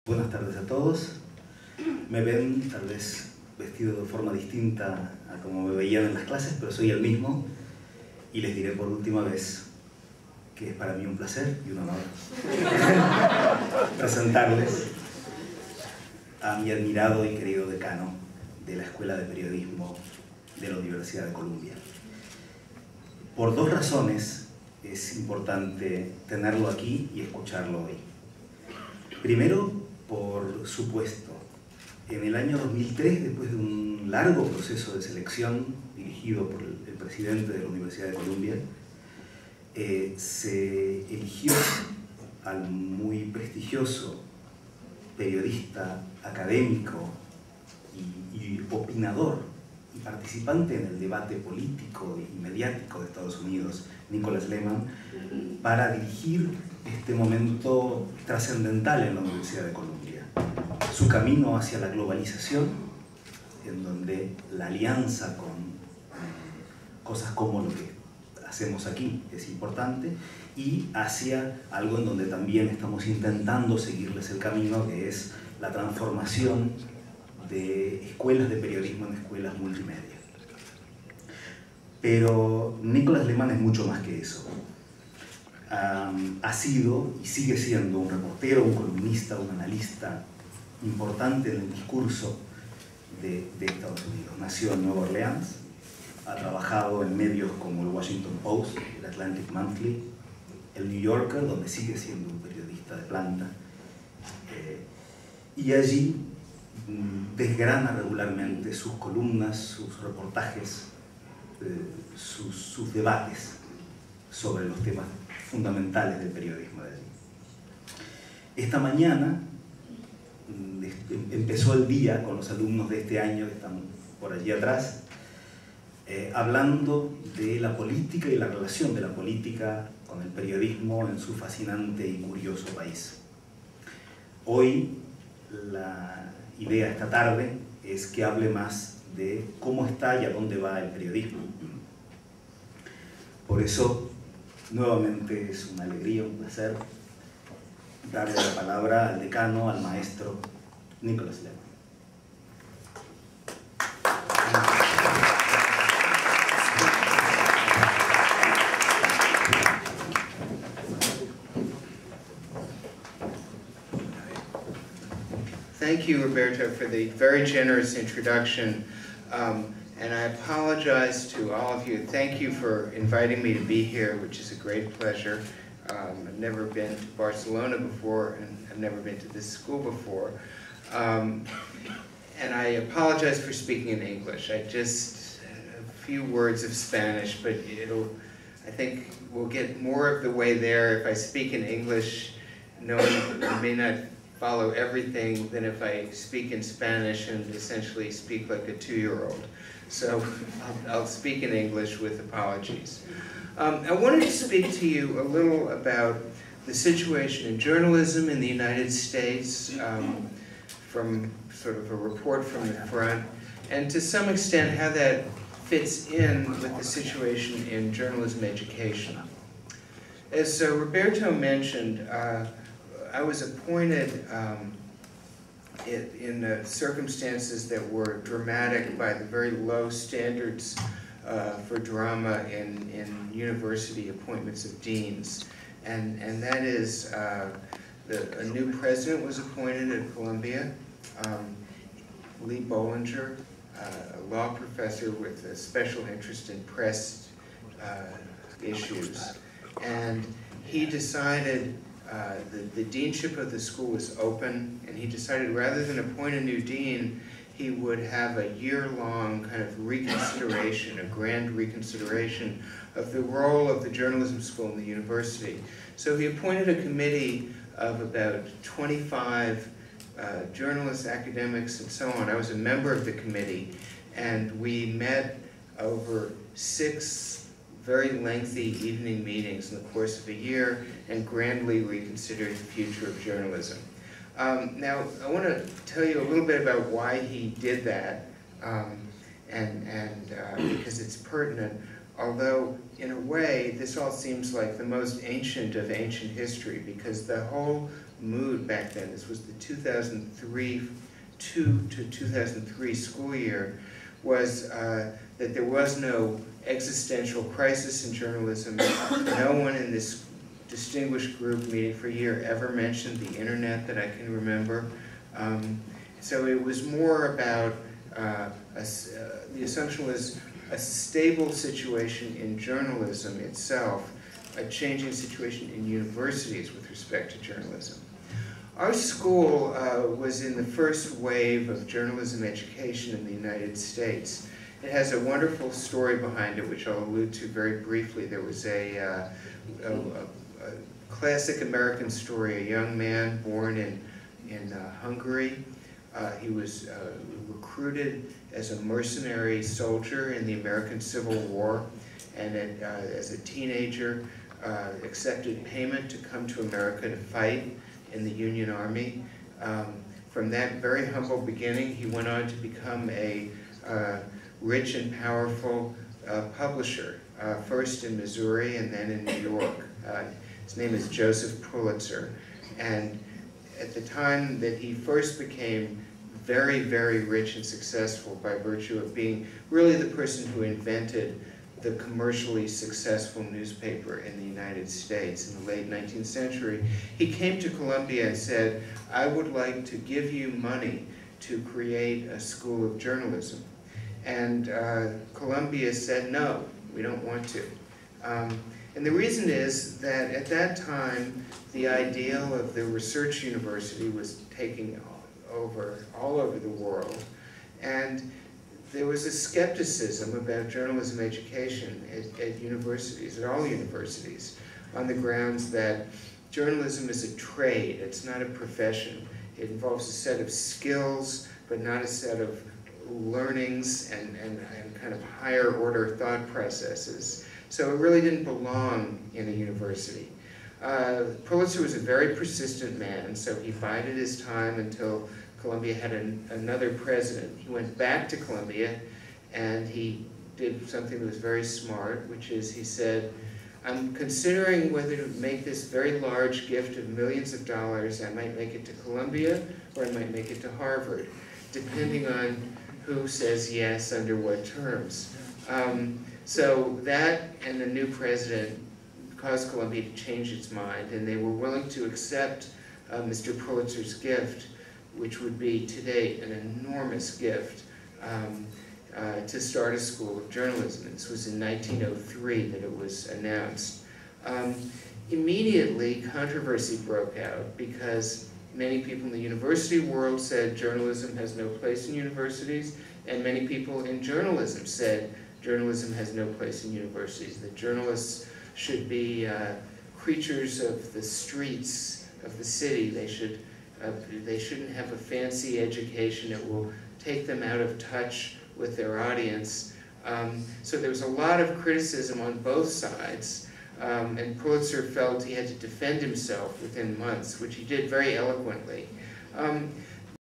Buenas tardes a todos. Me ven tal vez vestido de forma distinta a como me veían en las clases, pero soy el mismo y les diré por última vez que es para mí un placer y un honor presentarles a mi admirado y querido decano de la Escuela de Periodismo de la Universidad de Columbia. Por dos razones es importante tenerlo aquí y escucharlo hoy. Primero, por supuesto, en el año 2003, después de un largo proceso de selección dirigido por el presidente de la Universidad de Columbia, se eligió al muy prestigioso periodista académico y opinador y participante en el debate político y mediático de Estados Unidos, Nicholas Lemann, para dirigir este momento trascendental en la Universidad de Columbia. Su camino hacia la globalización, en donde la alianza con cosas como lo que hacemos aquí es importante, y hacia algo en donde también estamos intentando seguirles el camino, que es la transformación de escuelas de periodismo en escuelas multimedia. Pero Nicholas Lemann es mucho más que eso. Ha sido y sigue siendo un reportero, un columnista, un analista importante en el discurso de Estados Unidos. Nació en Nueva Orleans, ha trabajado en medios como el Washington Post, el Atlantic Monthly, el New Yorker, donde sigue siendo un periodista de planta, y allí desgrana regularmente sus columnas, sus reportajes, sus debates sobre los temas fundamentales del periodismo de allí. Esta mañana empezó el día con los alumnos de este año que están por allí atrás, hablando de la política y la relación de la política con el periodismo en su fascinante y curioso país. Hoy la idea esta tarde es que hable más de cómo está y a dónde va el periodismo. Por eso, nuevamente es una alegría, un placer darle la palabra al decano, al maestro Nicholas Lemann. Thank you, Roberto, for the very generous introduction. And I apologize to all of you. Thank you for inviting me to be here, which is a great pleasure. I've never been to Barcelona before, and I've never been to this school before. And I apologize for speaking in English. I just, a few words of Spanish, but I think we'll get more of the way there if I speak in English, knowing I may not follow everything than if I speak in Spanish and essentially speak like a 2-year-old. So I'll speak in English with apologies. I wanted to speak to you a little about the situation in journalism in the United States, from sort of a report from the front, and to some extent how that fits in with the situation in journalism education. As Roberto mentioned, I was appointed in circumstances that were dramatic by the very low standards for drama in university appointments of deans. And that is, a new president was appointed at Columbia, Lee Bollinger, a law professor with a special interest in press issues. And he decided the deanship of the school was open, and he decided rather than appoint a new dean, he would have a year-long kind of reconsideration, a grand reconsideration of the role of the journalism school in the university. So he appointed a committee of about 25 journalists, academics, and so on. I was a member of the committee, and we met over 6 very lengthy evening meetings in the course of a year and grandly reconsidered the future of journalism. Now, I want to tell you a little bit about why he did that, because it's pertinent, although in a way, this all seems like the most ancient of ancient history, because the whole mood back then, this was the 2002 to 2003 school year, was that there was no existential crisis in journalism. No one in this distinguished group meeting for a year ever mentioned the internet that I can remember. So it was more about, the assumption was a stable situation in journalism itself, a changing situation in universities with respect to journalism. Our school was in the first wave of journalism education in the United States. It has a wonderful story behind it, which I'll allude to very briefly. There was a classic American story, a young man born in Hungary. He was recruited as a mercenary soldier in the American Civil War, and as a teenager accepted payment to come to America to fight in the Union Army. From that very humble beginning, he went on to become a rich and powerful publisher, first in Missouri and then in New York. His name is Joseph Pulitzer, and at the time that he first became very, very rich and successful by virtue of being really the person who invented the commercially successful newspaper in the United States in the late 19th century, he came to Columbia and said, I would like to give you money to create a school of journalism. And Columbia said, no, we don't want to. And the reason is that at that time, the ideal of the research university was taking over all over the world. And there was a skepticism about journalism education at universities, at all universities, on the grounds that journalism is a trade, it's not a profession. It involves a set of skills, but not a set of learnings and kind of higher order thought processes. So it really didn't belong in a university. Pulitzer was a very persistent man, so he bided his time until Columbia had another president. He went back to Columbia and he did something that was very smart, which is he said, I'm considering whether to make this very large gift of millions of dollars. I might make it to Columbia or I might make it to Harvard, depending on who says yes under what terms. So that and the new president caused Columbia to change its mind, and they were willing to accept Mr. Pulitzer's gift, which would be today an enormous gift, to start a school of journalism. This was in 1903 that it was announced. Immediately, controversy broke out because many people in the university world said journalism has no place in universities, and many people in journalism said journalism has no place in universities, that journalists should be creatures of the streets of the city. They shouldn't have a fancy education that will take them out of touch with their audience. So there was a lot of criticism on both sides, and Pulitzer felt he had to defend himself within months, which he did very eloquently.